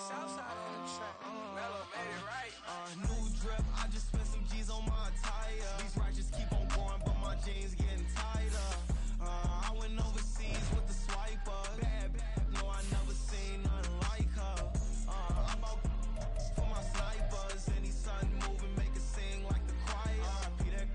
Southside on the track. Mellow made it right. New drip, I just spent some G's on my attire. These righteous keep on going, but my jeans getting tighter. I went overseas with the swiper. Bad, no, I never seen nothing like her. I bought for my snipers. Any sun moving, make it sing like the choir. Peter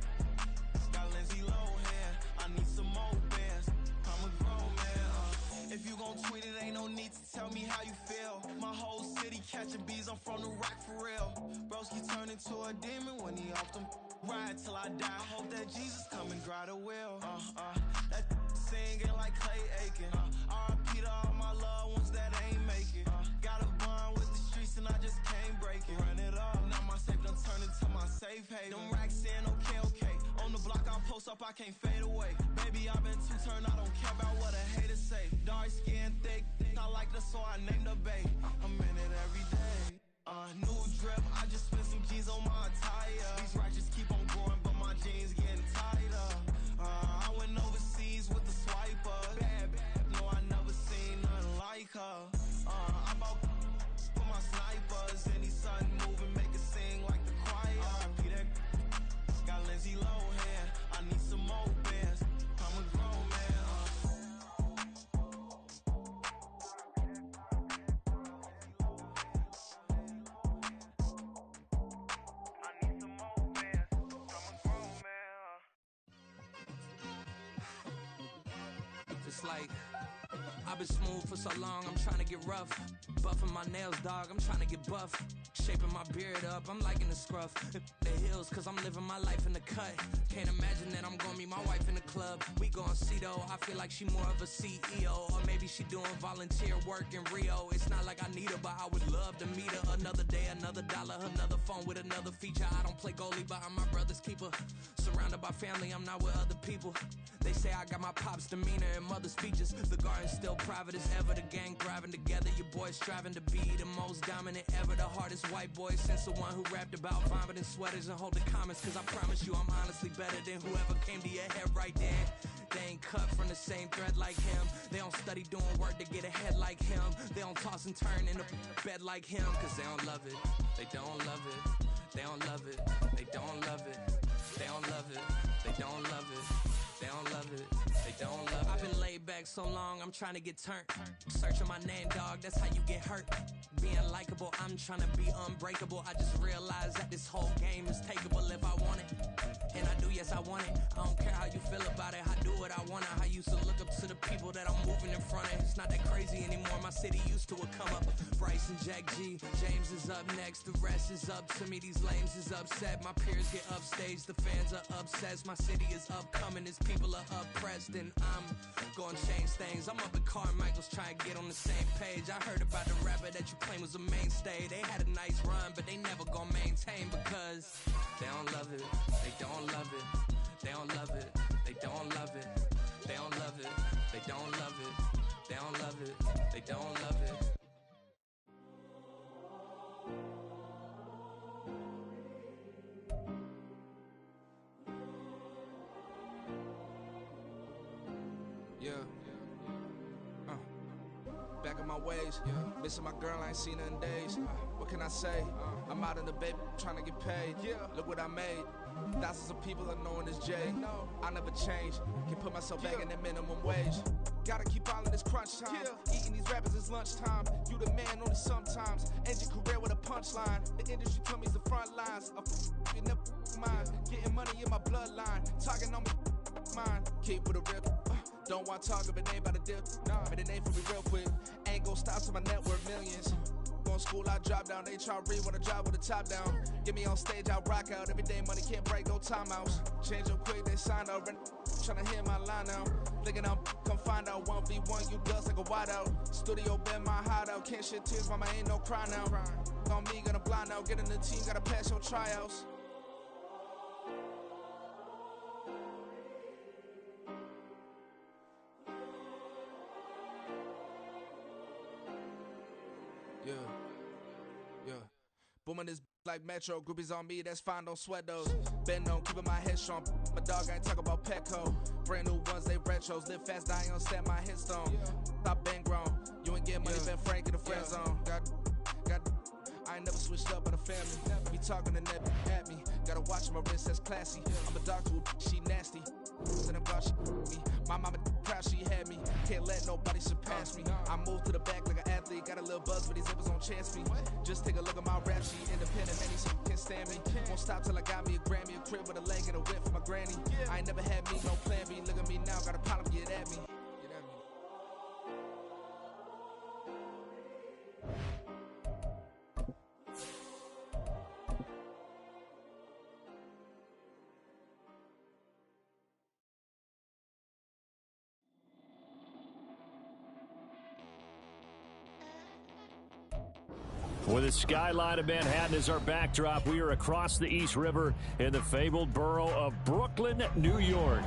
got Lindsay Lohan. I need some more bands. I'm a grown man. If you gon' tweet it, ain't no need to tell me how you feel. My whole city catching bees, I'm from the rack for real. Broski turn into a demon when he off them. Ride till I die. I hope that Jesus come and grab the wheel. That singing like Clay Aiken. R.I.P. to all my loved ones that ain't make it. Got a bond with the streets and I just can't break it. Run it up, now my safe done turned into my safe haven. Them racks in, okay. On the block I post up, I can't fade away. Baby, I've been too turned, I don't care about what a hater say. Dark skin, thick, I like the so I named the bae. I'm in it every day. New drip, I just spent some G's on my attire. These righteous keep on growing, but my jeans getting tighter. I went overseas with the swiper. Bad, no, I never seen nothing like her. I bought for my snipers. Any sun moving, make it sing like the choir. Peter got Lindsay Lohan. I need some more bands. I'm a grown man. It's like I've been smooth for so long, I'm trying to get rough. Buffing my nails, dog, I'm trying to get buff. Shaping my beard up, I'm liking the scruff. The hills, cause I'm living my life in the cut. Can't imagine that I'm gonna meet my wife in the club. We gon' see though, I feel like she more of a CEO. Or maybe she doing volunteer work in Rio. It's not like I need her, but I would love to meet her. Another day, another dollar, another phone with another feature. I don't play goalie, but I'm my brother's keeper. Surrounded by family, I'm not with other people. They say I got my pop's demeanor and mother's features. The garden's still private as ever. The gang thriving together. Your boys striving to be the most dominant ever. The hardest white boy since the one who rapped about vomiting sweaters and holding comments. Cause I promise you I'm honestly better than whoever came to your head right then. They ain't cut from the same thread like him. They don't study doing work to get ahead like him. They don't toss and turn in the bed like him. Cause they don't love it. They don't love it. They don't love it. They don't love it. They don't love it. They don't love it. They don't love it, they don't love it. I've been laid back so long, I'm trying to get turned. Searching my name, dog, that's how you get hurt. Being likable, I'm trying to be unbreakable. I just realized that this whole game is takeable if I want it. And I do, yes, I want it. I don't care how you feel about it, I do what I want it. I used to look up to the people that I'm moving in front of. It's not that crazy anymore, my city used to come up. Bryce and Jack G, James is up next. The rest is up to me, these lames is upset. My peers get upstage, the fans are obsessed. My city is upcoming, it's people are oppressed, and I'm gonna change things. I'm up at Carmichael's trying to get on the same page. I heard about the rapper that you claim was a mainstay. They had a nice run, but they never gonna maintain because they don't love it. They don't love it. They don't love it. They don't love it. They don't love it. They don't love it. They don't love it. They don't love it. Yeah. Back in my ways, missing my girl, I ain't seen her in days. What can I say? I'm out in the baby, trying to get paid. Look what I made. Thousands of people are knowing this Jay. I never change. Can put myself back in the minimum wage. Gotta keep all of this crunch time. Eating these rappers is lunchtime. You the man only sometimes. End your career with a punchline. The industry told me it's the front lines. You never mind. Getting money in my bloodline. Talking on me mine. Keep with a real. Don't want to talk if it ain't about a deal. But it ain't for me real quick. Ain't gon' stop till my net worth millions. Going school, I drop down. They try to read when I drive with the top down. Get me on stage, I rock out. Every day money can't break, no timeouts. Change up quick, they sign up. Tryna hear my line now. Thinking I'm come find out 1v1, you dust like a wideout. Studio been my hideout. Can't shed tears, mama ain't no cry now. On me, gonna blind out. Get in the team, gotta pass your tryouts. Yeah. Booming this like Metro, groupies on me, that's fine, don't sweat those. Been on, keeping my head strong. My dog ain't talk about Petco. Brand new ones, they retros. Live fast, dying on set, my headstone. Stop been grown. You ain't get money, been frank in the friend zone. Got I ain't never switched up on a family. Be talking to that at me. Gotta watch my wrist, that's classy. I'm a doctor, she nasty. Then I'm she me. My mama proud she had me. Can't let nobody surpass me. I move to the back like an athlete. Got a little buzz, but these zippers don't chance me. Just take a look at my rap sheet. Independent, man, these can't stand me. Won't stop till I got me a Grammy, a crib with a leg and a whip for my granny. I ain't never had me, no plan B. Look at me now, got a problem, get at me. With the skyline of Manhattan as our backdrop, we are across the East River in the fabled borough of Brooklyn, New York.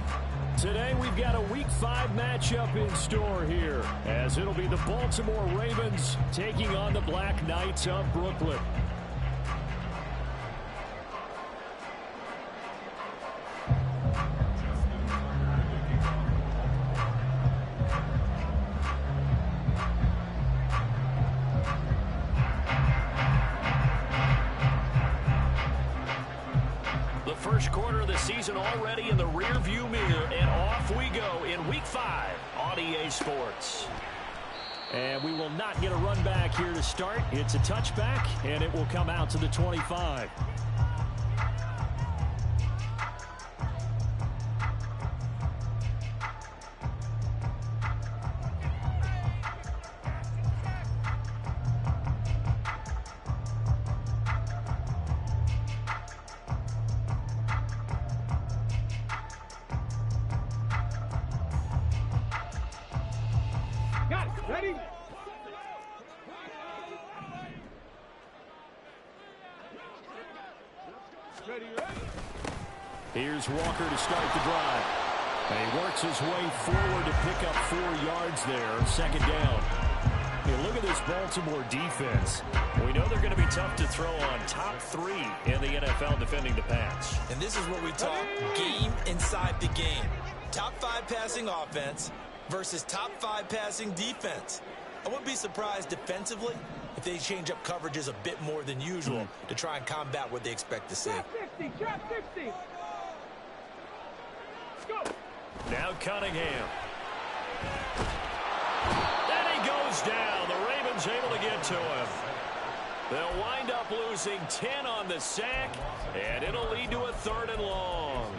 Today, we've got a Week 5 matchup in store here, as it'll be the Baltimore Ravens taking on the Black Knights of Brooklyn. First quarter of the season already in the rear-view mirror, and off we go in Week 5 on EA Sports. And we will not get a run back here to start. It's a touchback, and it will come out to the 25. Ready? Here's Walker to start the drive. And he works his way forward to pick up 4 yards there. Second down. Hey, look at this Baltimore defense. We know they're going to be tough to throw on. Top 3 in the NFL defending the pass. And this is what we talk game inside the game. Top 5 passing offense versus top 5 passing defense. I wouldn't be surprised defensively if they change up coverages a bit more than usual to try and combat what they expect to see. Trap 50. Go. Now Cunningham. And he goes down. The Ravens able to get to him. They'll wind up losing 10 on the sack, and it'll lead to a 3rd and long.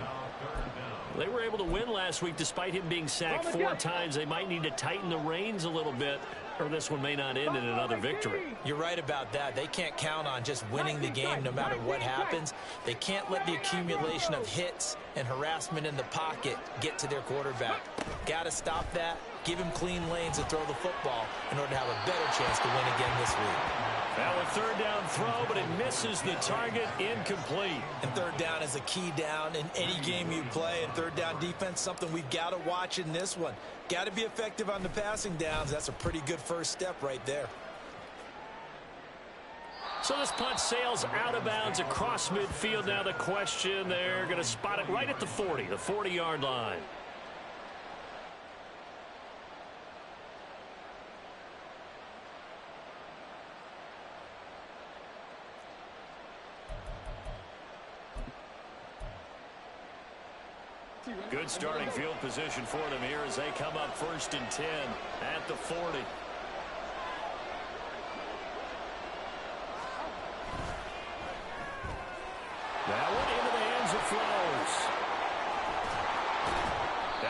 They were able to win last week despite him being sacked 4 times. They might need to tighten the reins a little bit, or this one may not end in another victory. You're right about that. They can't count on just winning the game no matter what happens. They can't let the accumulation of hits and harassment in the pocket get to their quarterback. Got to stop that. Give him clean lanes to throw the football in order to have a better chance to win again this week. Now a 3rd down throw, but it misses the target, incomplete. And 3rd down is a key down in any game you play. And 3rd down defense, something we've got to watch in this one. Got to be effective on the passing downs. That's a pretty good first step right there. So this punt sails out of bounds across midfield. Now the question, they're going to spot it right at the 40, the 40-yard line. Good starting field position for them here as they come up 1st and 10 at the 40. That one into the hands of Flowers.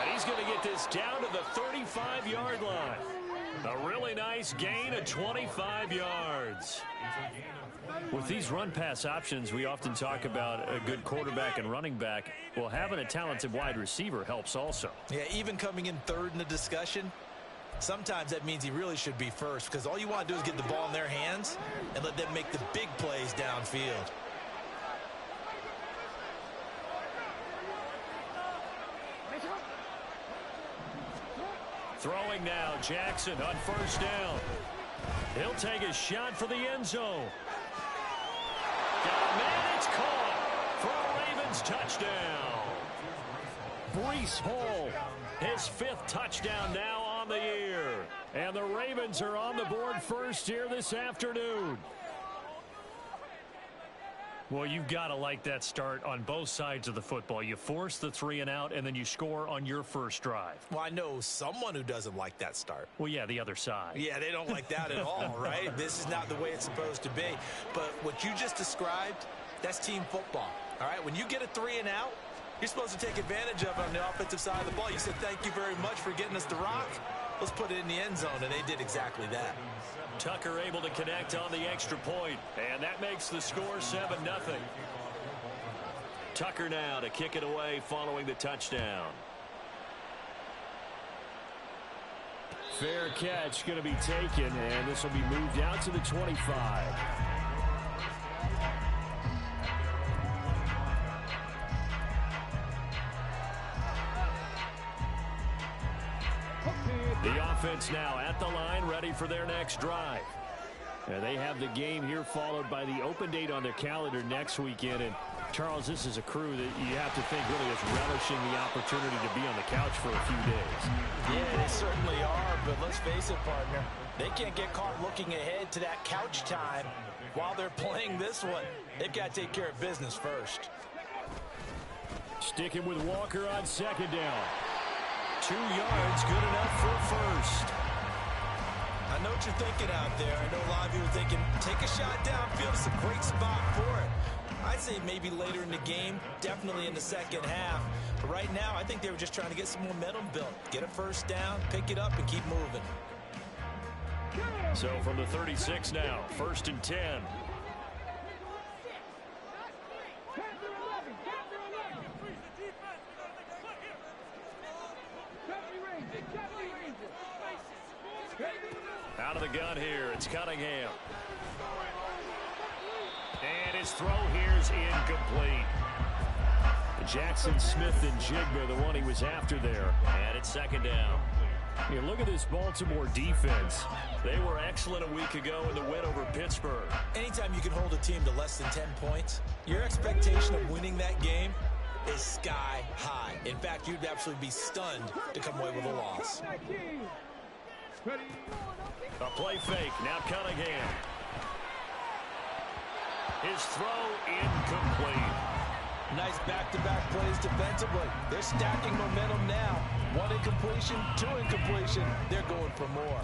And he's going to get this down to the 35-yard line. A really nice gain of 25 yards. With these run-pass options, we often talk about a good quarterback and running back. Well, having a talented wide receiver helps also. Yeah, even coming in 3rd in the discussion, sometimes that means he really should be first, because all you want to do is get the ball in their hands and let them make the big plays downfield. Throwing now, Jackson on 1st down. He'll take a shot for the end zone. Got a man, it's caught for a Ravens touchdown. Breece Hall, his 5th touchdown now on on the year. And the Ravens are on the board first here this afternoon. Well, you've got to like that start on both sides of the football. You force the 3 and out, and then you score on your first drive. Well, I know someone who doesn't like that start. Well, yeah, the other side. Yeah, they don't like that at all, right? This is not the way it's supposed to be. But what you just described, that's team football, all right? When you get a 3 and out, you're supposed to take advantage of it on the offensive side of the ball. You said, thank you very much for getting us the rock. Let's put it in the end zone, and they did exactly that. Tucker able to connect on the extra point, and that makes the score 7-0. Tucker now to kick it away following the touchdown. Fair catch going to be taken, and this will be moved out to the 25. The offense now at the line, ready for their next drive. And they have the game here followed by the open date on their calendar next weekend. And Charles, this is a crew that you have to think really is relishing the opportunity to be on the couch for a few days. Yeah, they certainly are, but let's face it, partner. They can't get caught looking ahead to that couch time while they're playing this one. They've got to take care of business first. Sticking with Walker on second down. 2 yards, good enough for first. I know what you're thinking out there. I know a lot of you are thinking, take a shot downfield. It's a great spot for it. I'd say maybe later in the game, definitely in the second half. But right now, I think they were just trying to get some momentum built. Get a first down, pick it up, and keep moving. So from the 36 now, 1st and 10. Out of the gun here, it's Cunningham. And his throw here is incomplete. Jackson Smith-Njigba, the one he was after there. And it's second down. You look at this Baltimore defense. They were excellent a week ago in the win over Pittsburgh. Anytime you can hold a team to less than 10 points, your expectation of winning that game is sky high. In fact, you'd absolutely be stunned to come away with a loss. A play fake, now Cunningham. His throw incomplete. Nice back-to-back plays defensively. They're stacking momentum now. 1 incompletion, 2 incompletion. They're going for more.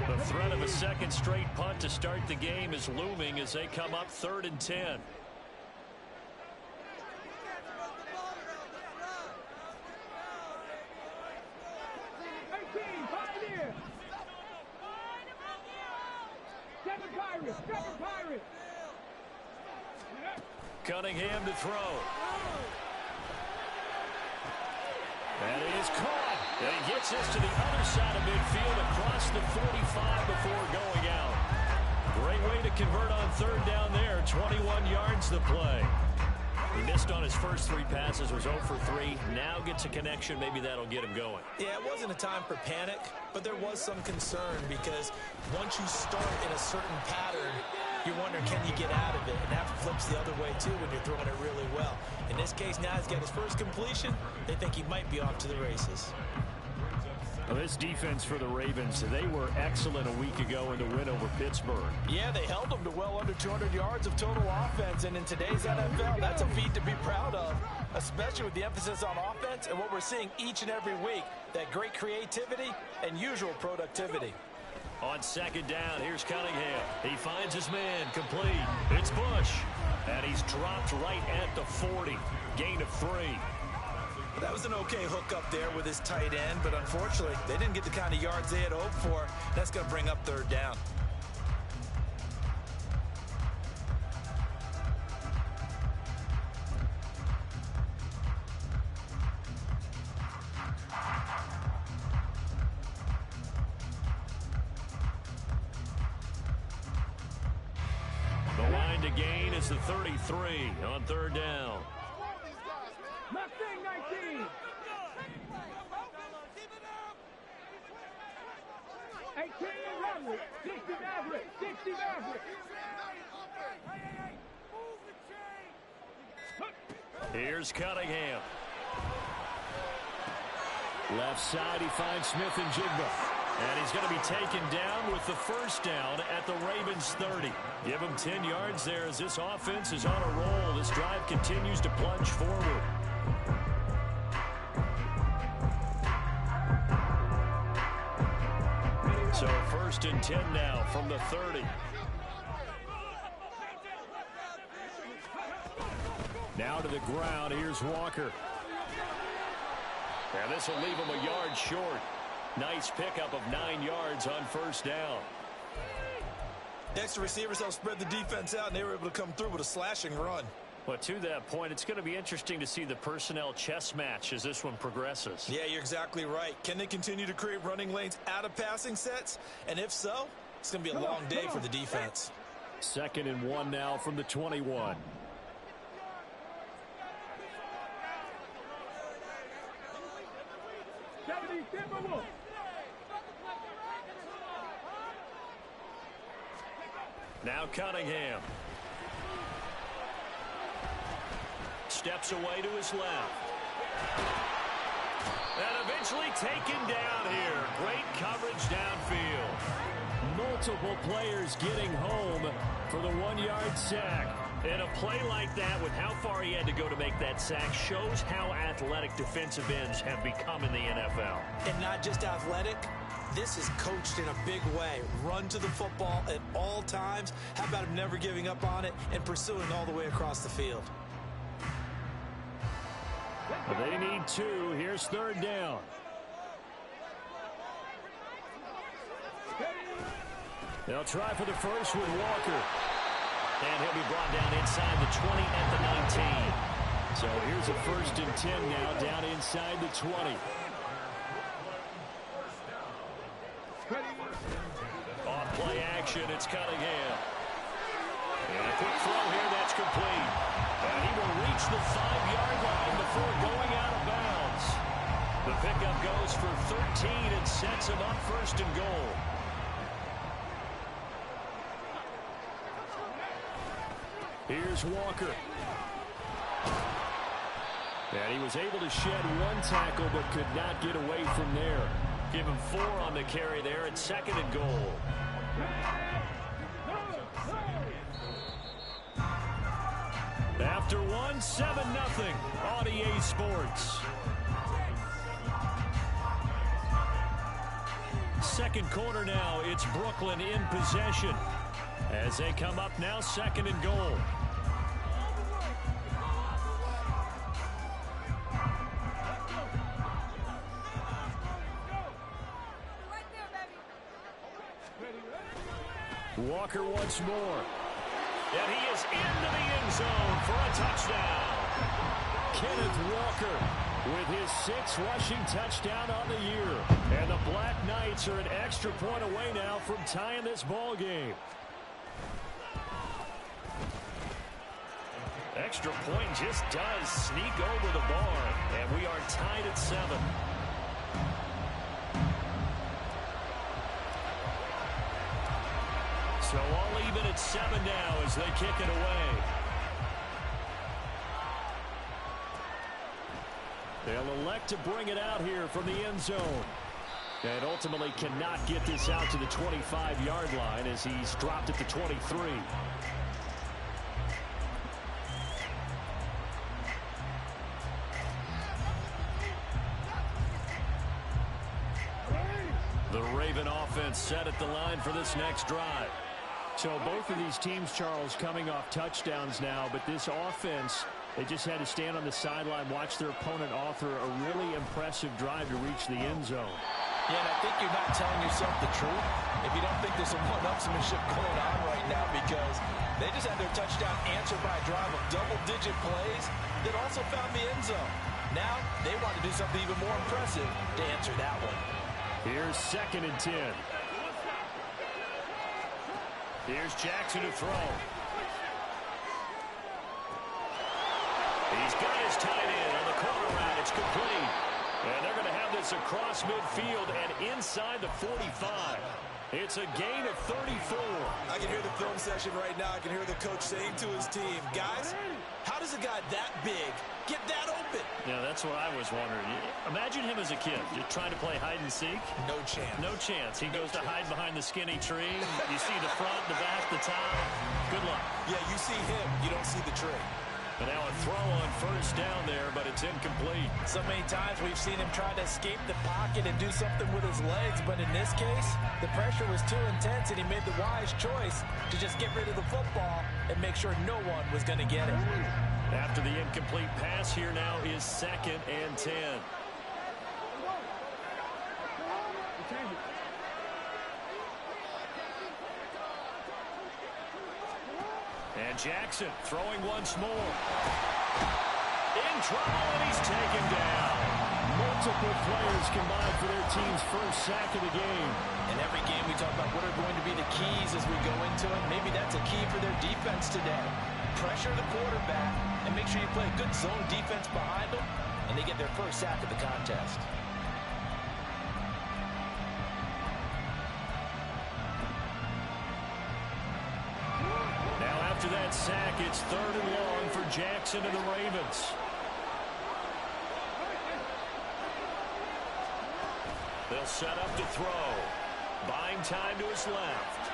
The threat of a second straight punt to start the game is looming as they come up 3rd and 10. Cunningham to throw. And it is caught. And he gets this to the other side of midfield across the 45 before going out. Great way to convert on 3rd down there. 21 yards to play. He missed on his first 3 passes, was 0 for 3. Now gets a connection. Maybe that'll get him going. Yeah, it wasn't a time for panic, but there was some concern because once you start in a certain pattern, you're wondering, can you get out of it? And that flips the other way, too, when you're throwing it really well. In this case, now he's got his first completion. They think he might be off to the races. Well, this defense for the Ravens, they were excellent a week ago in the win over Pittsburgh. Yeah, they held them to well under 200 yards of total offense, and in today's NFL, that's a feat to be proud of, especially with the emphasis on offense and what we're seeing each and every week, that great creativity and usual productivity. On second down, here's Cunningham. He finds his man, complete. It's Bush, and he's dropped right at the 40. Gain of 3. That was an okay hook up there with his tight end, but unfortunately, they didn't get the kind of yards they had hoped for. That's going to bring up 3rd down. The line to gain is the 33 on 3rd down. 18 Maverick, 60 Maverick, 60 Maverick. Here's Cunningham. Left side, he finds Smith and Jigba. And he's going to be taken down with the first down at the Ravens 30. Give him 10 yards there as this offense is on a roll. This drive continues to plunge forward. So 1st and 10 now from the 30. Now to the ground. Here's Walker. And this will leave him a yard short. Nice pickup of 9 yards on first down. Extra receivers helped spread the defense out, and they were able to come through with a slashing run. Well, to that point, it's going to be interesting to see the personnel chess match as this one progresses. Yeah, you're exactly right. Can they continue to create running lanes out of passing sets? And if so, it's going to be a long day for the defense. 2nd and 1 now from the 21. Now Cunningham. Steps away to his left. And eventually taken down here. Great coverage downfield. Multiple players getting home for the 1-yard sack. And a play like that, with how far he had to go to make that sack, shows how athletic defensive ends have become in the NFL. And not just athletic. This is coached in a big way. Run to the football at all times. How about him never giving up on it and pursuing all the way across the field? They need 2. Here's 3rd down. They'll try for the first with Walker. And he'll be brought down inside the 20 at the 19. So here's a 1st and 10 now down inside the 20. On play action, it's Cunningham. And a quick throw here that's complete. And he will reach the 5-yard line before going out of bounds. The pickup goes for 13 and sets him up 1st and goal. Here's Walker. And he was able to shed 1 tackle but could not get away from there. Give him 4 on the carry there at 2nd and goal. After 1, 7-0 on EA Sports. 2nd quarter now, it's Brooklyn in possession as they come up now 2nd and goal. Walker once more. And he is into the end zone for a touchdown. Kenneth Walker with his 6th rushing touchdown on the year. And the Black Knights are an extra point away now from tying this ball game. Extra point just does sneak over the bar. And we are tied at 7. So all even at 7 now as they kick it away. They'll elect to bring it out here from the end zone. And ultimately cannot get this out to the 25-yard line as he's dropped at the 23. The Raven offense set at the line for this next drive. So both of these teams, Charles, coming off touchdowns now, but this offense, they just had to stand on the sideline, watch their opponent offer a really impressive drive to reach the end zone. Yeah, and I think you're not telling yourself the truth if you don't think there's some one-upsmanship going on right now, because they just had their touchdown answered by a drive of double-digit plays that also found the end zone. Now they want to do something even more impressive to answer that one. Here's 2nd and 10. Here's Jackson to throw. He's got his tight end on the corner route. It's complete. And they're going to have this across midfield and inside the 45. It's a gain of 34. I can hear the film session right now. I can hear the coach saying to his team, guys, how does a guy that big get that open? Yeah, that's what I was wondering. Imagine him as a kid, just trying to play hide and seek. No chance. No chance. He goes to hide behind the skinny tree. You see the front, the back, the top. Good luck. Yeah, you see him. You don't see the tree. But now a throw on first down there, but it's incomplete. So many times we've seen him try to escape the pocket and do something with his legs, but in this case, the pressure was too intense, and he made the wise choice to just get rid of the football and make sure no one was going to get it. After the incomplete pass, here now is 2nd and 10. And Jackson throwing once more. In trouble, and he's taken down. Multiple players combined for their team's first sack of the game. In every game, we talk about what are going to be the keys as we go into it. Maybe that's a key for their defense today. Pressure the quarterback and make sure you play a good zone defense behind them, and they get their first sack of the contest. After that sack, it's 3rd and long for Jackson and the Ravens. They'll set up to throw. Buying time to his left.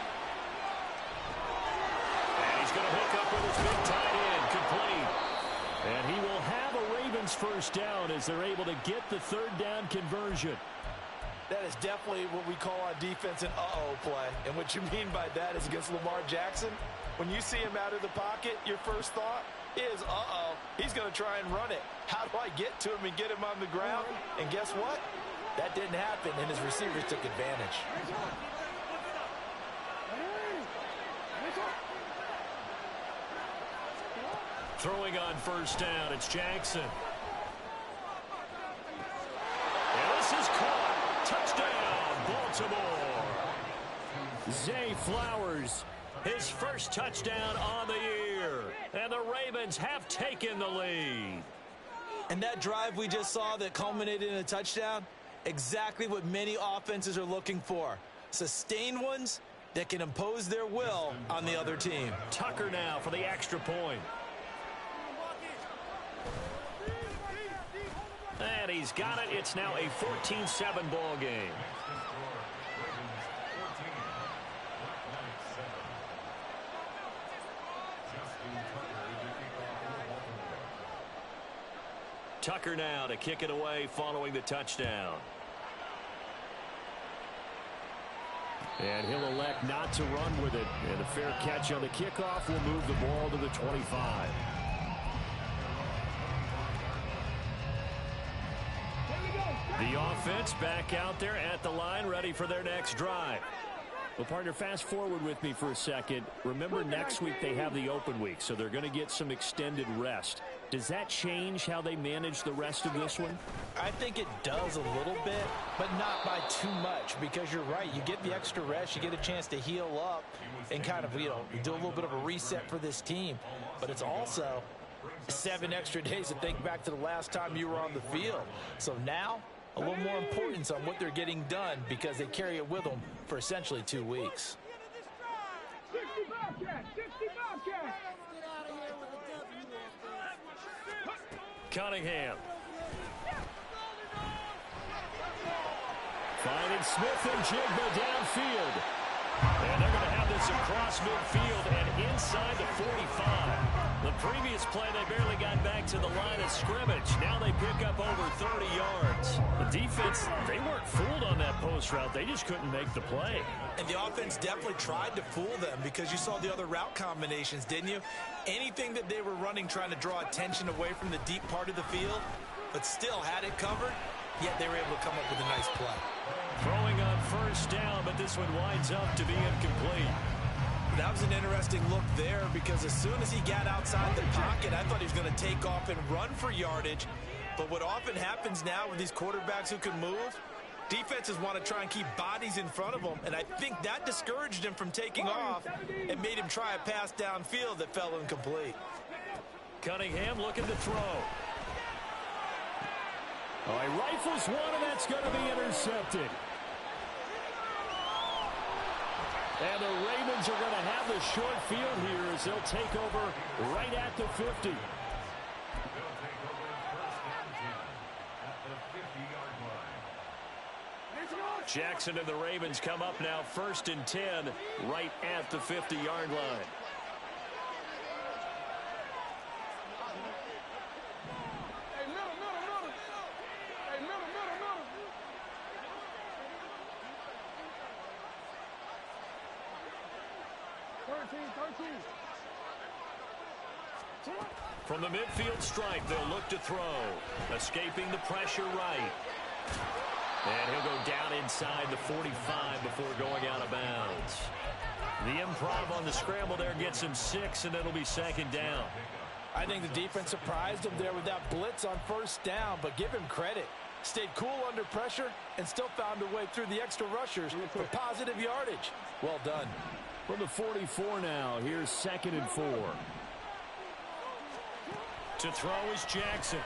And he's going to hook up with his big tight end, complete. And he will have a Ravens first down as they're able to get the 3rd down conversion. That is definitely what we call on defense an uh-oh play. And what you mean by that is against Lamar Jackson, when you see him out of the pocket, your first thought is, uh-oh, he's going to try and run it. How do I get to him and get him on the ground? And guess what? That didn't happen, and his receivers took advantage. Throwing on first down, it's Jackson. And this is caught. Touchdown, Baltimore. Zay Flowers, his first touchdown on the year. And the Ravens have taken the lead. And that drive we just saw that culminated in a touchdown, exactly what many offenses are looking for. Sustained ones that can impose their will on the other team. Tucker now for the extra point. And he's got it. It's now a 14-7 ball game. Tucker now to kick it away following the touchdown. And he'll elect not to run with it. And a fair catch on the kickoff will move the ball to the 25. The offense back out there at the line, ready for their next drive. Well, partner, fast forward with me for a second. Remember, next week they have the open week, so they're going to get some extended rest. Does that change how they manage the rest of this one? I think it does a little bit, but not by too much, because you're right. You get the extra rest, you get a chance to heal up and kind of, do a little bit of a reset for this team. But it's also 7 extra days to think back to the last time you were on the field. So now, a little more importance on what they're getting done because they carry it with them for essentially 2 weeks. Cunningham. Finding Smith and Jigba downfield. And they're going to have this across midfield and inside the 45. The previous play, they barely got back to the line of scrimmage. Now they pick up over 30 yards. The defense, they weren't fooled on that post route. They just couldn't make the play. And the offense definitely tried to fool them because you saw the other route combinations, didn't you? Anything that they were running trying to draw attention away from the deep part of the field, but still had it covered, yet they were able to come up with a nice play. Throwing on first down, but this one winds up to be incomplete. That was an interesting look there because as soon as he got outside the pocket, I thought he was going to take off and run for yardage. But what often happens now with these quarterbacks who can move, defenses want to try and keep bodies in front of them, and I think that discouraged him from taking off and made him try a pass downfield that fell incomplete. Cunningham looking to throw. Oh, he rifles one, and that's going to be intercepted. And the Ravens are going to have the short field here as they'll take over right at the 50. Jackson and the Ravens come up now 1st and 10 right at the 50-yard line. From the midfield stripe, they'll look to throw. Escaping the pressure right. And he'll go down inside the 45 before going out of bounds. The improv on the scramble there gets him 6, and it'll be 2nd down. I think the defense surprised him there with that blitz on 1st down, but give him credit. Stayed cool under pressure and still found a way through the extra rushers for positive yardage. Well done. From the 44 now, here's 2nd and 4. To throw is Jackson.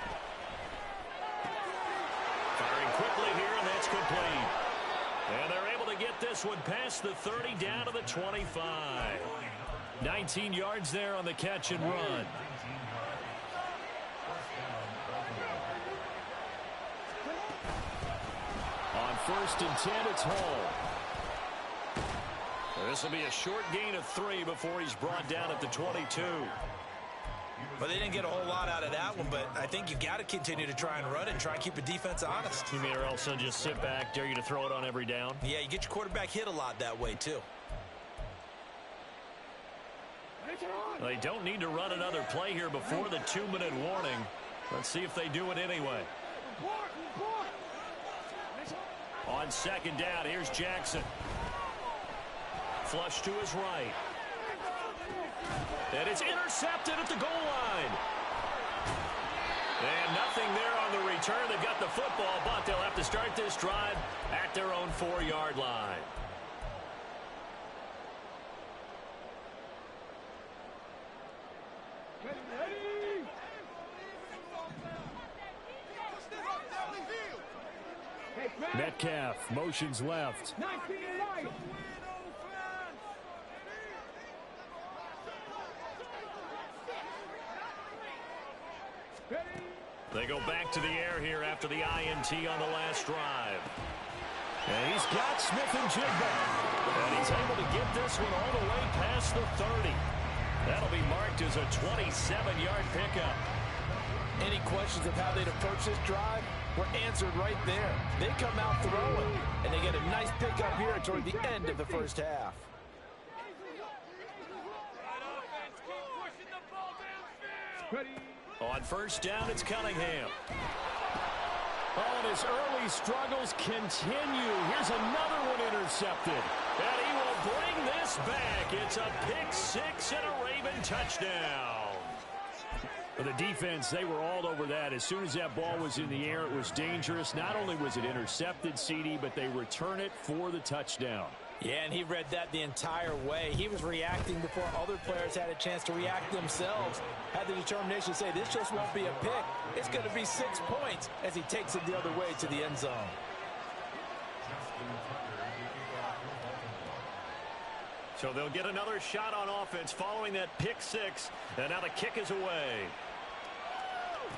Firing quickly here, and that's complete. And they're able to get this one past the 30 down to the 25. 19 yards there on the catch and run. On 1st and 10, it's Hall. This will be a short gain of 3 before he's brought down at the 22. But they didn't get a whole lot out of that one, but I think you got to continue to try and run it and try and keep the defense honest. You mean or else they'll just sit back, dare you to throw it on every down? Yeah, you get your quarterback hit a lot that way, too. They don't need to run another play here before the 2-minute warning. Let's see if they do it anyway. On 2nd down, here's Jackson. Flush to his right. And it's intercepted at the goal line. And nothing there on the return. They've got the football, but they'll have to start this drive at their own 4-yard line. Metcalf motions left. They go back to the air here after the INT on the last drive. And he's got Smith-Njigba. And he's able to get this one all the way past the 30. That'll be marked as a 27-yard pickup. Any questions of how they'd approach this drive were answered right there. They come out throwing, and they get a nice pickup here toward the end of the 1st half. On 1st down, it's Cunningham. Oh, and his early struggles continue. Here's another one intercepted. And he will bring this back. It's a pick 6 and a Raven touchdown. For the defense, they were all over that. As soon as that ball was in the air, it was dangerous. Not only was it intercepted, CD, but they return it for the touchdown. Yeah, and he read that the entire way. He was reacting before other players had a chance to react themselves. Had the determination to say, this just won't be a pick. It's going to be 6 points as he takes it the other way to the end zone. So they'll get another shot on offense following that pick 6. And now the kick is away.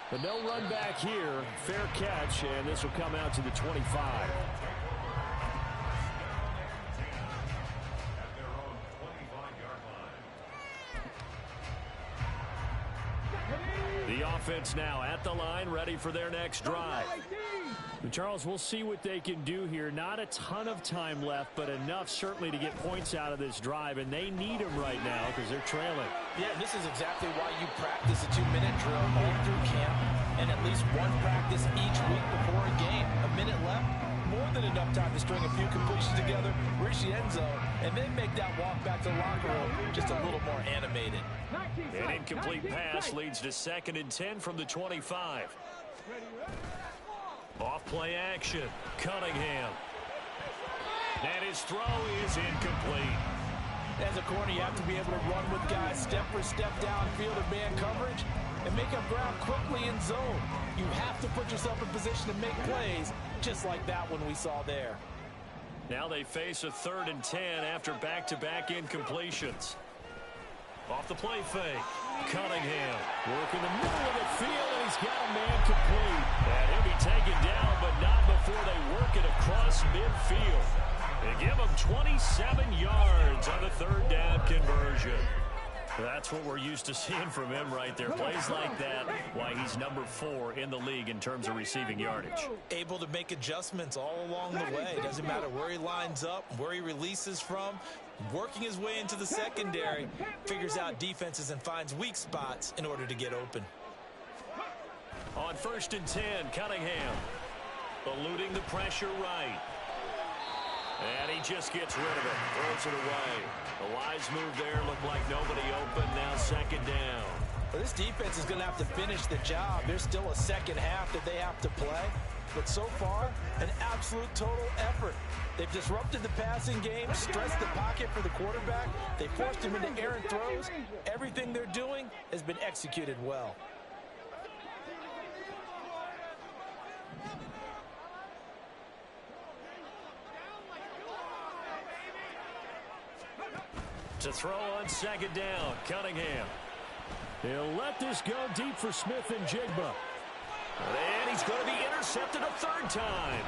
But no run back here. Fair catch, and this will come out to the 25. The offense now at the line, ready for their next drive. And Charles, we'll see what they can do here. Not a ton of time left, but enough certainly to get points out of this drive, and they need them right now because they're trailing. Yeah, this is exactly why you practice a 2-minute drill all through camp and at least one practice each week before a game. A minute left, more than enough time to string a few completions together, reach the end zone, and then make that walk back to the locker room just a little more animated. An incomplete pass leads to 2nd and 10 from the 25. Off play action. Cunningham. And his throw is incomplete. As a corner, you have to be able to run with guys step for step downfield in man coverage and make up ground quickly in zone. You have to put yourself in position to make plays just like that one we saw there. Now they face a 3rd and 10 after back-to-back incompletions. Off the play fake. Cunningham working the middle of the field, and he's got a man complete. And he'll be taken down, but not before they work it across midfield. They give him 27 yards on the 3rd down conversion. That's what we're used to seeing from him right there. Plays like that, why he's number 4 in the league in terms of receiving yardage. Able to make adjustments all along the way. Doesn't matter where he lines up, where he releases from. Working his way into the secondary, figures out defenses and finds weak spots in order to get open. On 1st and 10, Cunningham eluding the pressure right. And he just gets rid of it, throws it away. A wise move there, looked like nobody open, now 2nd down. Well, this defense is going to have to finish the job. There's still a second half that they have to play. But so far, an absolute total effort. They've disrupted the passing game, stressed the pocket for the quarterback. They forced him into errant throws. Everything they're doing has been executed well. To throw on 2nd down, Cunningham. He'll let this go deep for Smith and Jigba. And he's going to be intercepted a 3rd time.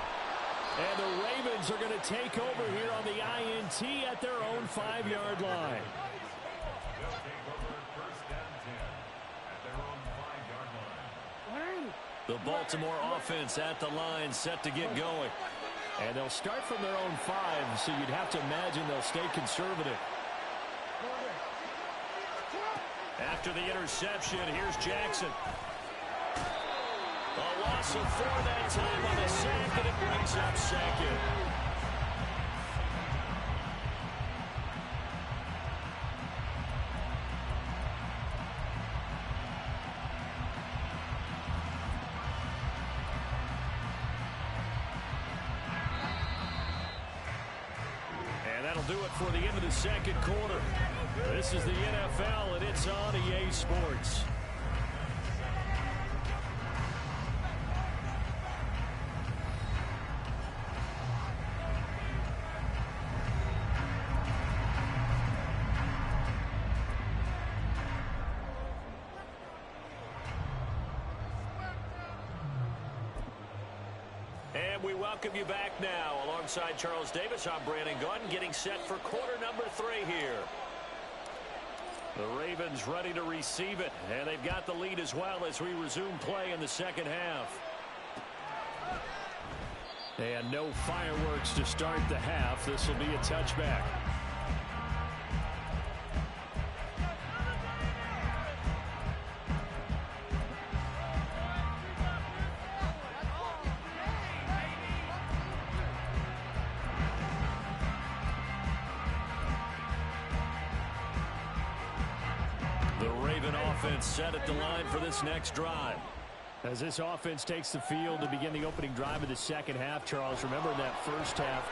And the Ravens are going to take over here on the INT at their own 5-yard line. The Baltimore offense at the line, set to get going. And they'll start from their own 5, so you'd have to imagine they'll stay conservative. After the interception, here's Jackson. A loss of 4 that time on the sack, and it brings up 2nd. And that'll do it for the end of the 2nd quarter. This is the NFL, and it's on EA Sports. And we welcome you back now. Alongside Charles Davis, I'm Brandon Gunn, getting set for quarter number 3 here. The Ravens ready to receive it, and they've got the lead as well as we resume play in the 2nd half. And no fireworks to start the half. This will be a touchback. Set at the line for this next drive. As this offense takes the field to begin the opening drive of the 2nd half, Charles, remember that first half,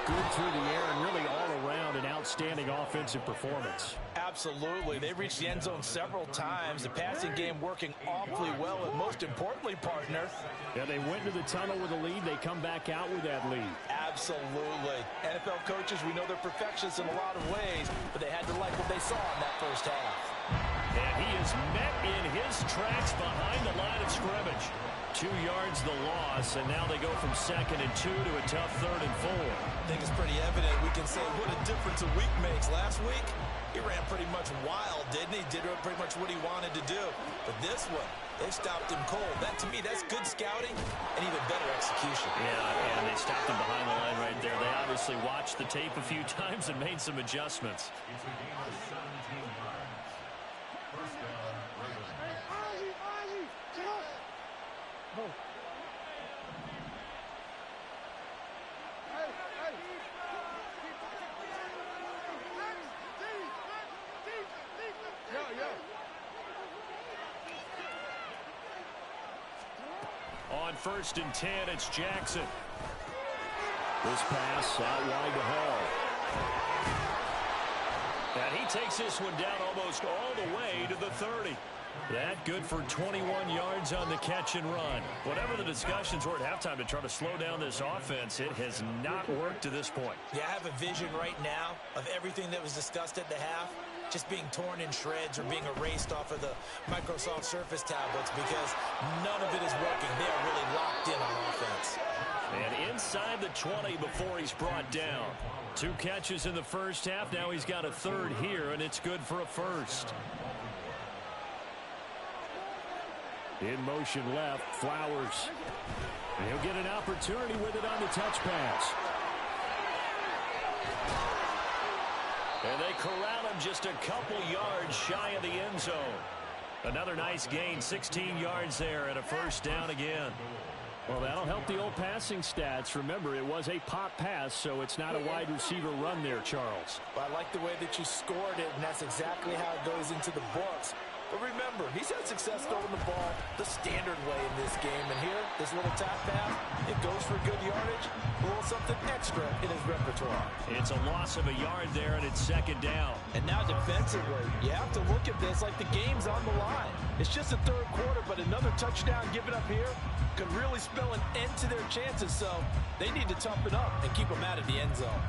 good through the air and really all around an outstanding offensive performance. Absolutely. They reached the end zone several times. The passing game working awfully well, and most importantly, partner. Yeah, they went into the tunnel with a lead. They come back out with that lead. Absolutely. NFL coaches, we know they're perfectionists in a lot of ways, but they had to like what they saw in that first half. And he is met in his tracks behind the line of scrimmage. 2 yards the loss, and now they go from 2nd and 2 to a tough 3rd and 4. I think it's pretty evident. We can say what a difference a week makes. Last week, he ran pretty much wild, didn't he? Did pretty much what he wanted to do. But this one, they stopped him cold. That, to me, that's good scouting and even better execution. Yeah, and they stopped him behind the line right there. They obviously watched the tape a few times and made some adjustments. On 1st and 10, it's Jackson. This pass out wide to Hall. And he takes this one down almost all the way to the 30. That good for 21 yards on the catch and run. Whatever the discussions were at halftime to try to slow down this offense, it has not worked to this point. Yeah, I have a vision right now of everything that was discussed at the half just being torn in shreds or being erased off of the Microsoft Surface tablets because none of it is working. They are really locked in on offense. And inside the 20 before he's brought down. 2 catches in the first half. Now he's got a third here, and it's good for a first. In motion left, Flowers. And he'll get an opportunity with it on the touch pass. And they corral him just a couple yards shy of the end zone. Another nice gain, 16 yards there, and a first down again. Well, that'll help the old passing stats. Remember, it was a pop pass, so it's not a wide receiver run there, Charles. Well, I like the way that you scored it, and that's exactly how it goes into the books. But remember, he's had success throwing the ball the standard way in this game. And here, this little tap pass, it goes for good yardage, a little something extra in his repertoire. It's a loss of a yard there, and it's second down. And now defensively, you have to look at this like the game's on the line. It's just the third quarter, but another touchdown given up here could really spell an end to their chances. So they need to toughen up and keep them out of the end zone.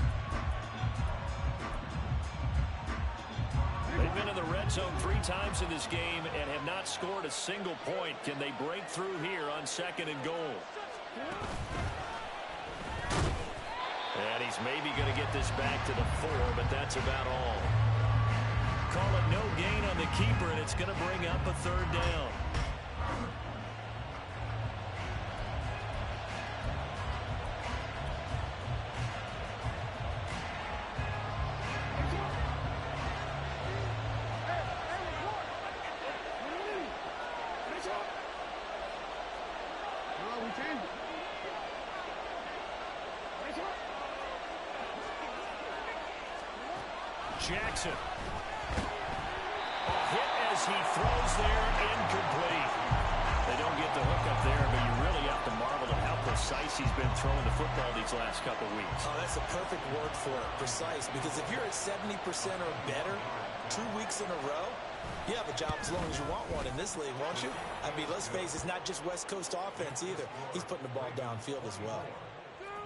They've been in the red zone 3 times in this game and have not scored a single point. Can they break through here on 2nd and goal? And he's maybe going to get this back to the 4, but that's about all. Call it no gain on the keeper, and it's going to bring up a third down. Jackson. Hit as he throws there, incomplete. They don't get the hook up there, but you really have to marvel at how precise he's been throwing the football these last couple weeks. Oh, that's a perfect word for it, precise, because if you're at 70% or better 2 weeks in a row, you have a job as long as you want one in this league, won't you? I mean, let's face it, it's not just West Coast offense either. He's putting the ball downfield as well.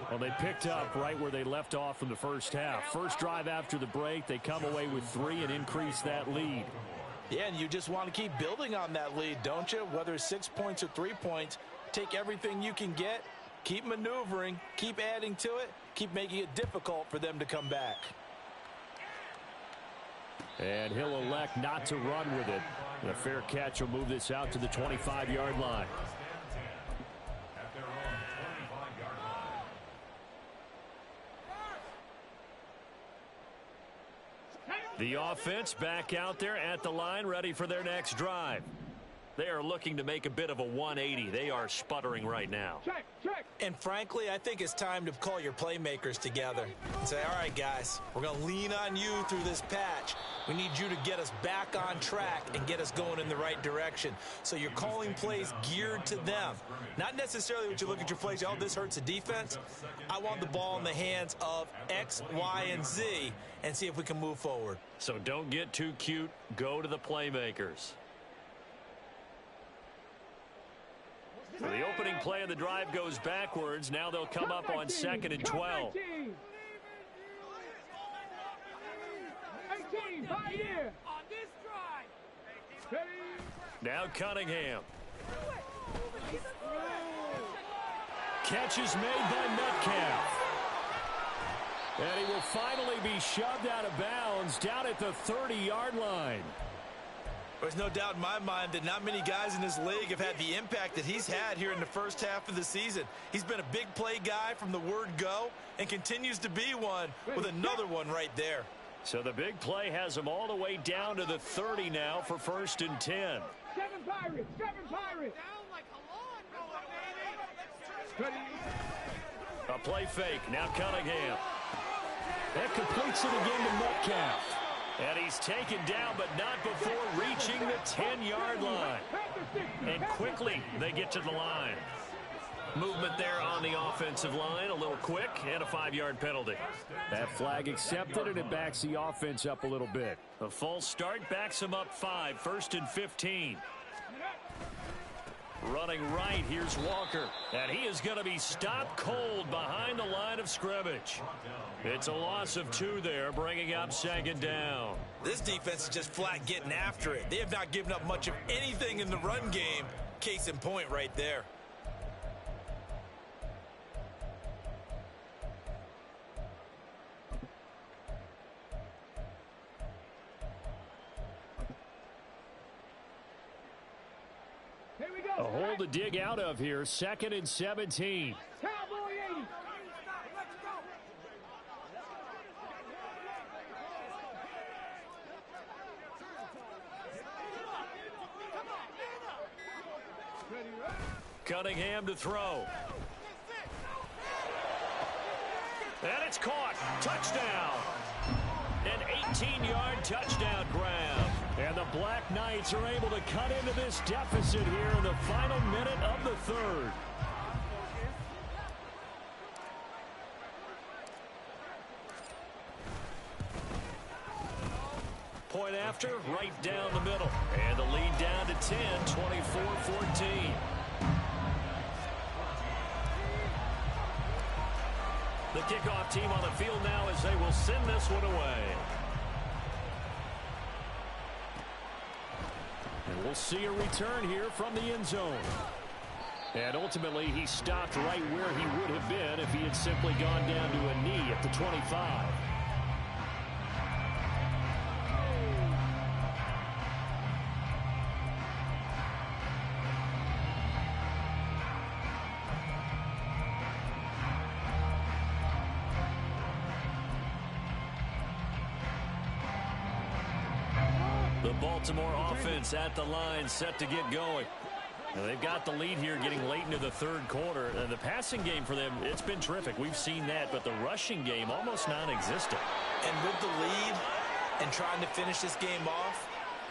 Well, they picked up right where they left off from the first half. First drive after the break, they come away with 3 and increase that lead. Yeah, and you just want to keep building on that lead, don't you? Whether it's 6 points or 3 points, take everything you can get, keep maneuvering, keep adding to it, keep making it difficult for them to come back. And he'll elect not to run with it. And a fair catch will move this out to the 25-yard line. The offense back out there at the line, ready for their next drive. They are looking to make a bit of a 180. They are sputtering right now. Check. And frankly, I think it's time to call your playmakers together and say, all right, guys, we're going to lean on you through this patch. We need you to get us back on track and get us going in the right direction. So you're calling plays geared to them. Not necessarily what you look at your plays, oh, this hurts the defense. I want the ball in the hands of X, Y, and Z and see if we can move forward. So don't get too cute. Go to the playmakers. So the opening play of the drive goes backwards. Now they'll come up on 2nd and 12. 18, right here. On this drive. Now Cunningham. Catch is made by Metcalf. And he will finally be shoved out of bounds down at the 30-yard line. There's no doubt in my mind that not many guys in this league have had the impact that he's had here in the first half of the season. He's been a big play guy from the word go and continues to be one with another one right there. So the big play has him all the way down to the 30 now for 1st and 10. 7 Pirates. Down like a lawn baby. A play fake. Now Cunningham. That completes it again to Metcalf. And he's taken down, but not before reaching the 10-yard line. And quickly, they get to the line. Movement there on the offensive line, a little quick, and a 5-yard penalty. That flag accepted, and it backs the offense up a little bit. A false start backs him up 5, 1st and 15. Running right, here's Walker. And he is going to be stopped cold behind the line of scrimmage. It's a loss of 2 there, bringing up 2nd down. This defense is just flat getting after it. They have not given up much of anything in the run game. Case in point right there. A hole to dig out of here. 2nd and 17. Cowboy 80. Cunningham to throw. And it's caught. Touchdown. An 18-yard touchdown grab. And the Black Knights are able to cut into this deficit here in the final minute of the 3rd. Point after, right down the middle. And the lead down to 10, 24-14. The kickoff team on the field now as they will send this one away. And we'll see a return here from the end zone. And ultimately, he stopped right where he would have been if he had simply gone down to a knee at the 25. Baltimore offense at the line, set to get going. Now they've got the lead here getting late into the 3rd quarter. The passing game for them, it's been terrific. We've seen that, but the rushing game almost non-existent. And with the lead and trying to finish this game off,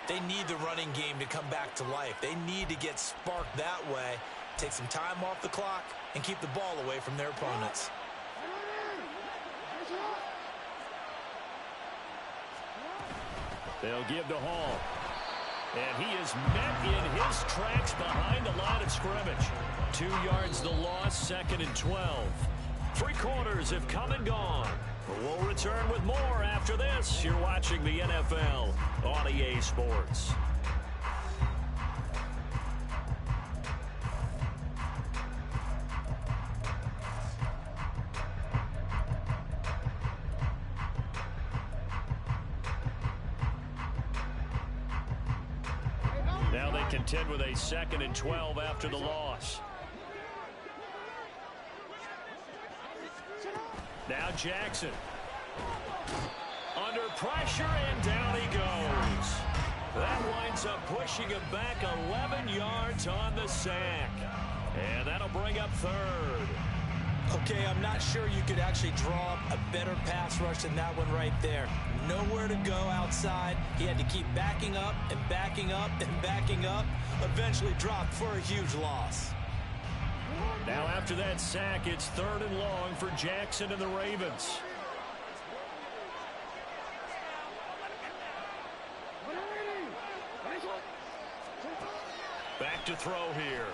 they need the running game to come back to life. They need to get sparked that way, take some time off the clock, and keep the ball away from their opponents. They'll give to Hall. And he is met in his tracks behind the line of scrimmage. 2 yards the loss, 2nd and 12. 3 quarters have come and gone. We'll return with more after this. You're watching the NFL on EA Sports. Now they contend with a 2nd and 12 after the loss. Now Jackson. Under pressure, and down he goes. That winds up pushing him back 11 yards on the sack. And that'll bring up 3rd. Okay, I'm not sure you could actually draw up a better pass rush than that one right there. Nowhere to go outside. He had to keep backing up and backing up and backing up. Eventually dropped for a huge loss. Now after that sack, it's 3rd and long for Jackson and the Ravens. Back to throw here.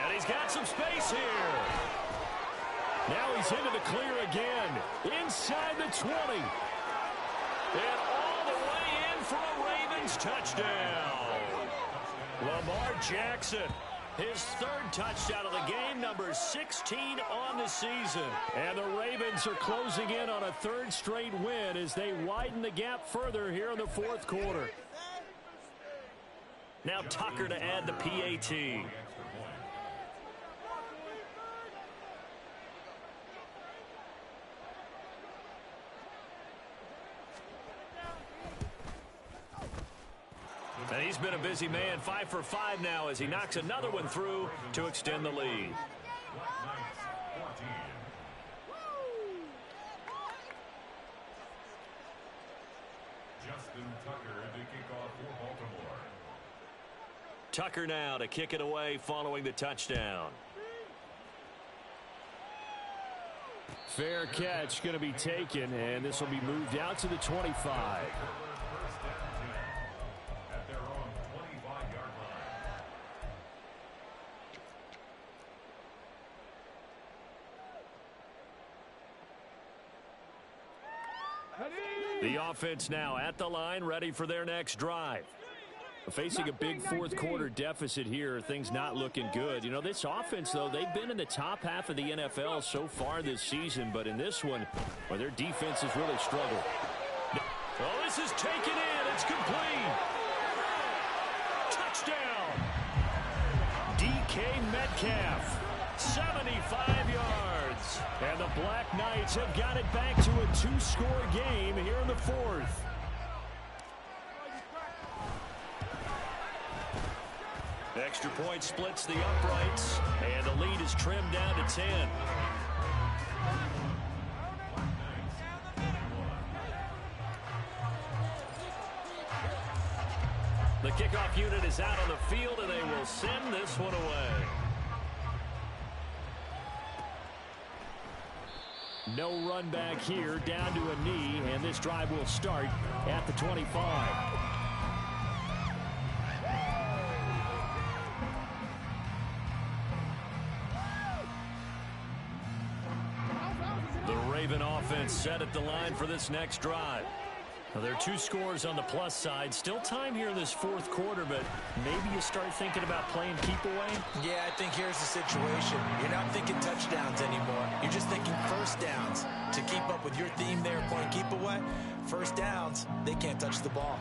And he's got some space here. Now he's into the clear again. Inside the 20. And all the way in for a Ravens touchdown. Lamar Jackson, his 3rd touchdown of the game, number 16 on the season. And the Ravens are closing in on a 3rd straight win as they widen the gap further here in the 4th quarter. Now Tucker to add the PAT. And he's been a busy man, 5 for 5 now as he knocks another one through to extend the lead. Justin Tucker to kick off for Baltimore. Tucker now to kick it away following the touchdown. Fair catch going to be taken, and this will be moved out to the 25. The offense now at the line, ready for their next drive. Facing a big fourth quarter deficit here, things not looking good. You know, this offense, though, they've been in the top half of the NFL so far this season, but in this one, well, their defense has really struggled. Oh, this is taken in. It's complete. Touchdown. DK Metcalf, 75 yards. And the Black Knights have got it back to a 2-score game here in the fourth. Extra point splits the uprights, and the lead is trimmed down to 10. The kickoff unit is out on the field, and they will send this one away. No run back here, down to a knee, and this drive will start at the 25. Raven offense set at the line for this next drive. Now, there are 2 scores on the plus side. Still time here in this fourth quarter, but maybe you start thinking about playing keep away? Yeah, I think here's the situation. You're not thinking touchdowns anymore. You're just thinking first downs. To keep up with your theme there, playing keep away, first downs, they can't touch the ball.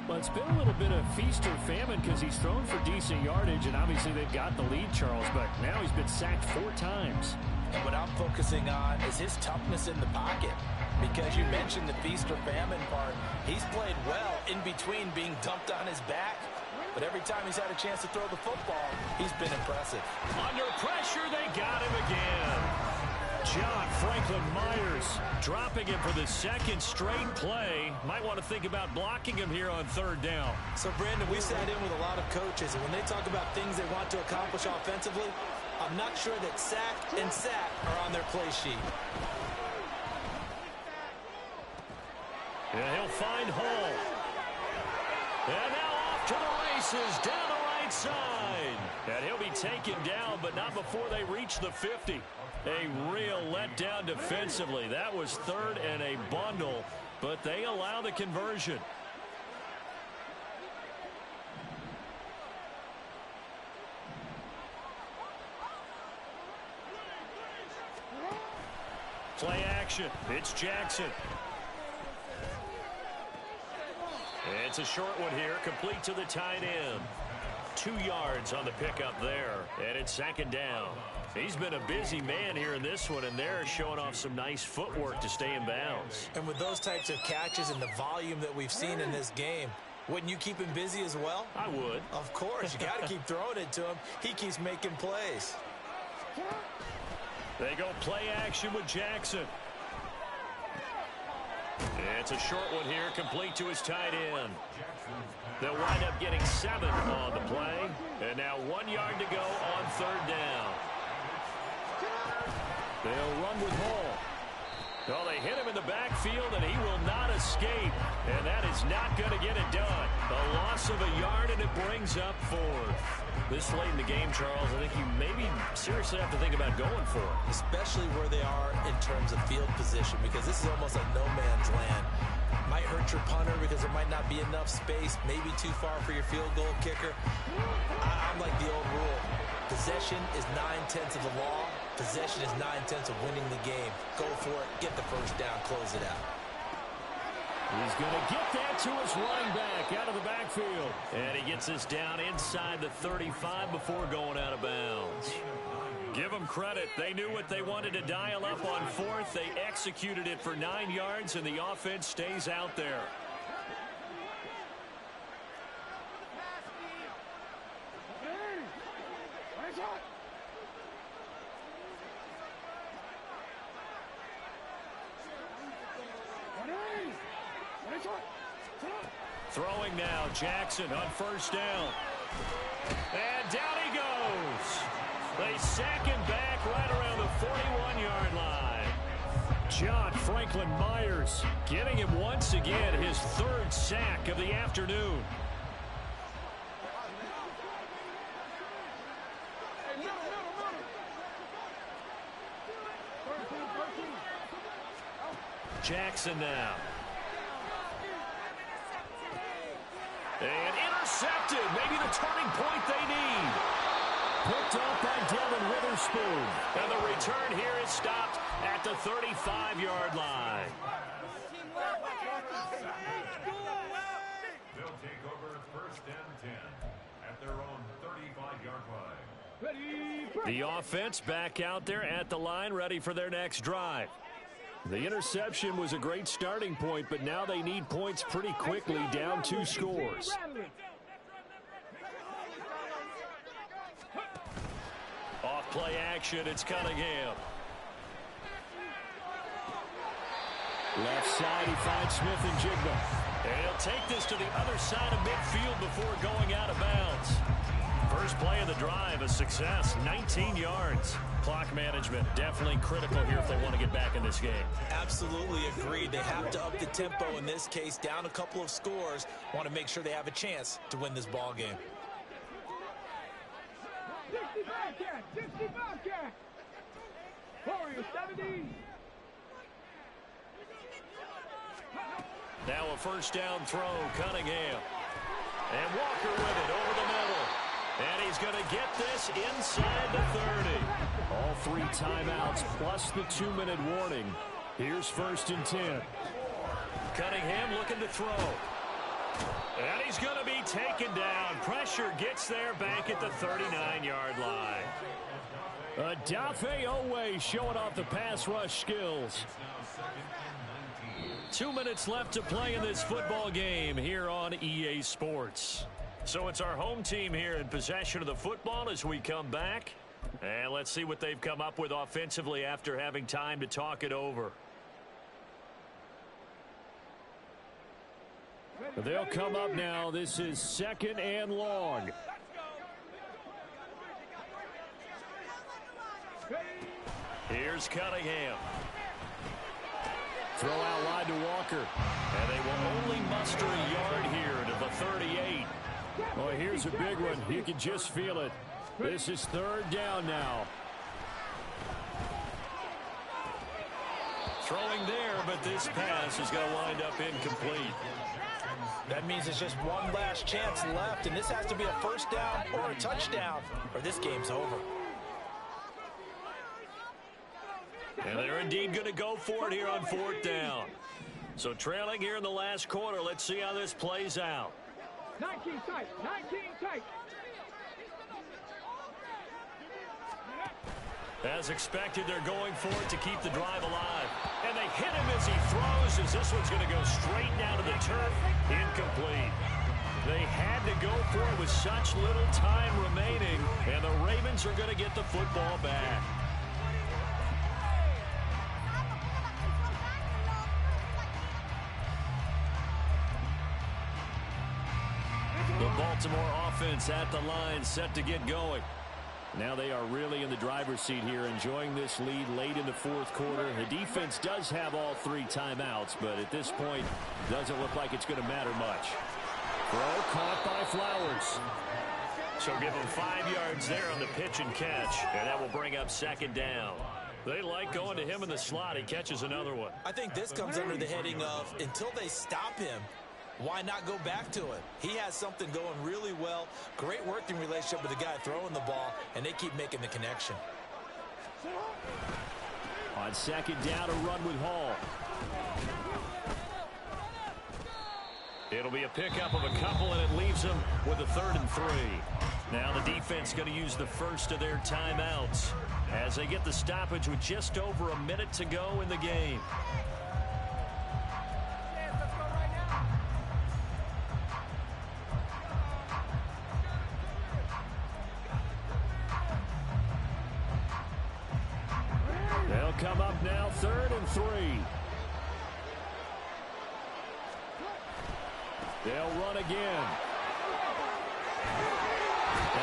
Well, it's been a little bit of feast or famine because he's thrown for decent yardage, and obviously they've got the lead, Charles, but now he's been sacked 4 times. And what I'm focusing on is his toughness in the pocket. Because you mentioned the feast or famine part. He's played well in between being dumped on his back. But every time he's had a chance to throw the football, he's been impressive. Under pressure, they got him again. John Franklin Myers dropping him for the second straight play. Might want to think about blocking him here on third down. So, Brandon, we sat in with a lot of coaches, and when they talk about things they want to accomplish offensively, I'm not sure that sack and sack are on their play sheet. And he'll find Hall. And now off to the races down the right side. And he'll be taken down, but not before they reach the 50. A real letdown defensively. That was third and a bundle, but they allow the conversion. Play action. It's Jackson. It's a short one here, complete to the tight end. 2 yards on the pickup there, and it's second down. He's been a busy man here in this one, and they're showing off some nice footwork to stay in bounds. And with those types of catches and the volume that we've seen in this game, wouldn't you keep him busy as well? I would. Of course. You got to keep throwing it to him. He keeps making plays. They go play action with Jackson. It's a short one here, complete to his tight end. They'll wind up getting 7 on the play. And now 1 yard to go on third down. They'll run with Hall. Well, they hit him in the backfield, and he will not escape. And that is not going to get it done. A loss of a yard, and it brings up 4th. This late in the game, Charles, I think you maybe seriously have to think about going for it. Especially where they are in terms of field position, because this is almost like no man's land. Might hurt your punter because there might not be enough space, maybe too far for your field goal kicker. I'm like the old rule. Possession is 9/10 of the law. Possession is 9/10 of winning the game. Go for it. Get the first down. Close it out. He's going to get that to his running back out of the backfield. And he gets this down inside the 35 before going out of bounds. Give them credit. They knew what they wanted to dial up on 4th. They executed it for 9 yards, and the offense stays out there. Throwing now, Jackson on first down. And down he goes. They sack him back right around the 41-yard line. John Franklin Myers getting him once again his third sack of the afternoon. Jackson now. And intercepted. Maybe the turning point they need. Picked up by Devin Witherspoon. And the return here is stopped at the 35-yard line. They'll take over first and 10 at their own 35-yard line. The offense back out there at the line, ready for their next drive. The interception was a great starting point, but now they need points pretty quickly, down 2 scores. Off play action, it's Cunningham. Left side, he finds Smith and Jigba. And he'll take this to the other side of midfield before going out of bounds. First play of the drive, a success, 19 yards. Clock management definitely critical here if they want to get back in this game. Absolutely agreed. They have to up the tempo in this case, down a couple of scores. Want to make sure they have a chance to win this ball game. 65 cat. Warriors 70. Now a first down throw, Cunningham. And Walker with it over the middle. And he's going to get this inside the 30. All 3 timeouts plus the 2-minute warning. Here's first and 10. Cunningham looking to throw. And he's going to be taken down. Pressure gets there back at the 39-yard line. Odafe Oweh showing off the pass rush skills. 2 minutes left to play in this football game here on EA Sports. So it's our home team here in possession of the football as we come back. And let's see what they've come up with offensively after having time to talk it over. They'll come up now. This is 2nd and long. Here's Cunningham. Throw out wide to Walker. And they will only muster a yard here to the 38. Well, here's a big one. You can just feel it. This is 3rd down now. Throwing there, but this pass is going to wind up incomplete. That means it's just one last chance left, and this has to be a first down or a touchdown, or this game's over. And they're indeed going to go for it here on 4th down. So trailing here in the last quarter. Let's see how this plays out. 19 tight. 19 tight. As expected, they're going for it to keep the drive alive. And they hit him as he throws, as this one's going to go straight down to the turf. Incomplete. They had to go for it with such little time remaining, and the Ravens are going to get the football back. The Baltimore offense at the line, set to get going. Now they are really in the driver's seat here, enjoying this lead late in the 4th quarter. The defense does have all 3 timeouts, but at this point, doesn't look like it's going to matter much. Throw caught by Flowers. So give them 5 yards there on the pitch and catch, and that will bring up 2nd down. They like going to him in the slot. He catches another one. I think this comes under the heading of, until they stop him, why not go back to it? He has something going really well. Great working relationship with the guy throwing the ball, and they keep making the connection. On 2nd down, a run with Hall. It'll be a pickup of a couple, and it leaves them with a 3rd and 3. Now the defense going to use the first of their timeouts as they get the stoppage with just over a minute to go in the game. They'll come up now, 3rd and 3. They'll run again.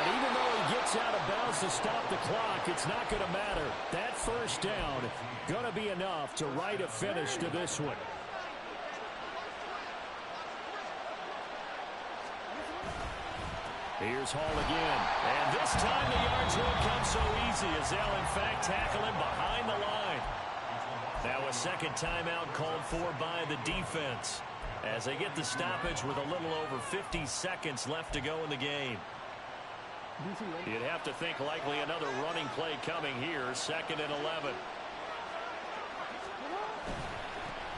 even though he gets out of bounds to stop the clock, it's not going to matter. That first down going to be enough to write a finish to this one. Here's Hall again. And this time the yards won't come so easy as they'll, in fact, tackle him behind the line. Now a second timeout called for by the defense as they get the stoppage with a little over 50 seconds left to go in the game. You'd have to think likely another running play coming here, 2nd and 11.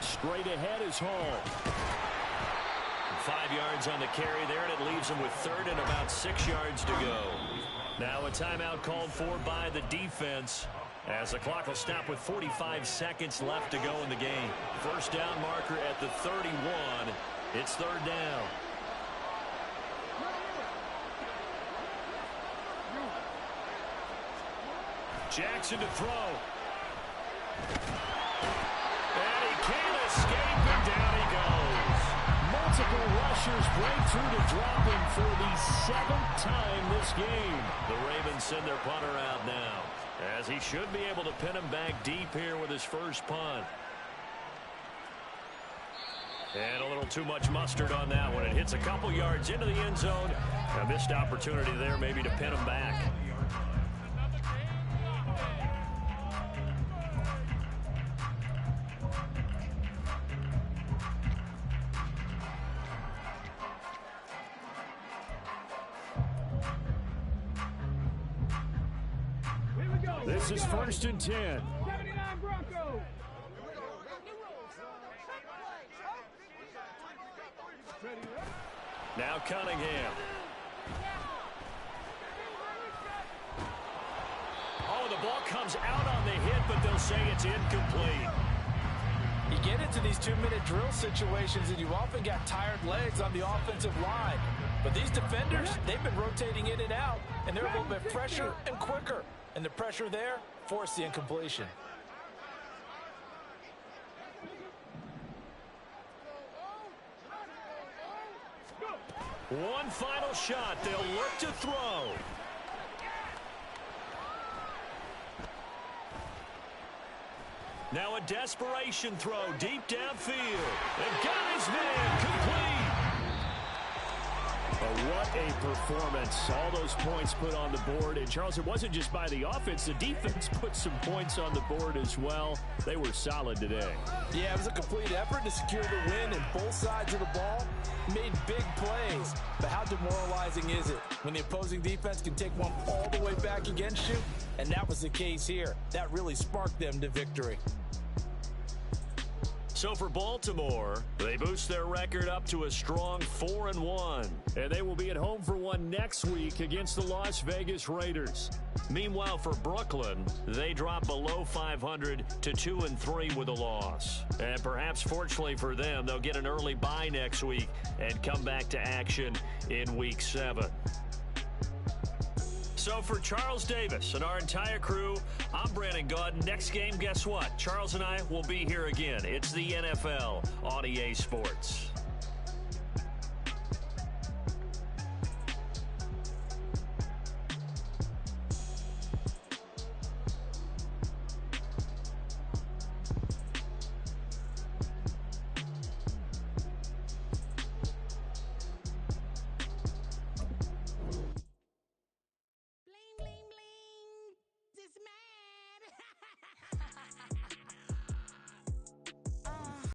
Straight ahead is Hall. 5 yards on the carry there, and it leaves him with 3rd and about 6 yards to go. Now a timeout called for by the defense as the clock will stop with 45 seconds left to go in the game. First down marker at the 31. It's 3rd down. Jackson to throw. And he can't escape, and down he goes. Multiple rushers break through to drop him for the 7th time this game. The Ravens send their punter out now, as he should be able to pin him back deep here with his first punt. And a little too much mustard on that one. It hits a couple yards into the end zone. A missed opportunity there maybe to pin him back. This is 1st and 10. 79 Broncos. Now Cunningham. Oh, the ball comes out on the hit, but they'll say it's incomplete. You get into these 2-minute drill situations, and you often got tired legs on the offensive line. But these defenders, they've been rotating in and out, and they're a little bit fresher and quicker. And the pressure there forced the incompletion. One final shot. They'll look to throw. Now a desperation throw deep downfield. And got his man complete. What a performance. All those points put on the board. And, Charles, it wasn't just by the offense. The defense put some points on the board as well. They were solid today. Yeah, it was a complete effort to secure the win, and both sides of the ball made big plays. But how demoralizing is it when the opposing defense can take one all the way back against you? And that was the case here. That really sparked them to victory. So for Baltimore, they boost their record up to a strong 4-1. And they will be at home for one next week against the Las Vegas Raiders. Meanwhile, for Brooklyn, they drop below 500 to 2-3 with a loss. And perhaps fortunately for them, they'll get an early bye next week and come back to action in Week 7. So for Charles Davis and our entire crew, I'm Brandon Gaudin. Next game, guess what? Charles and I will be here again. It's the NFL on EA Sports.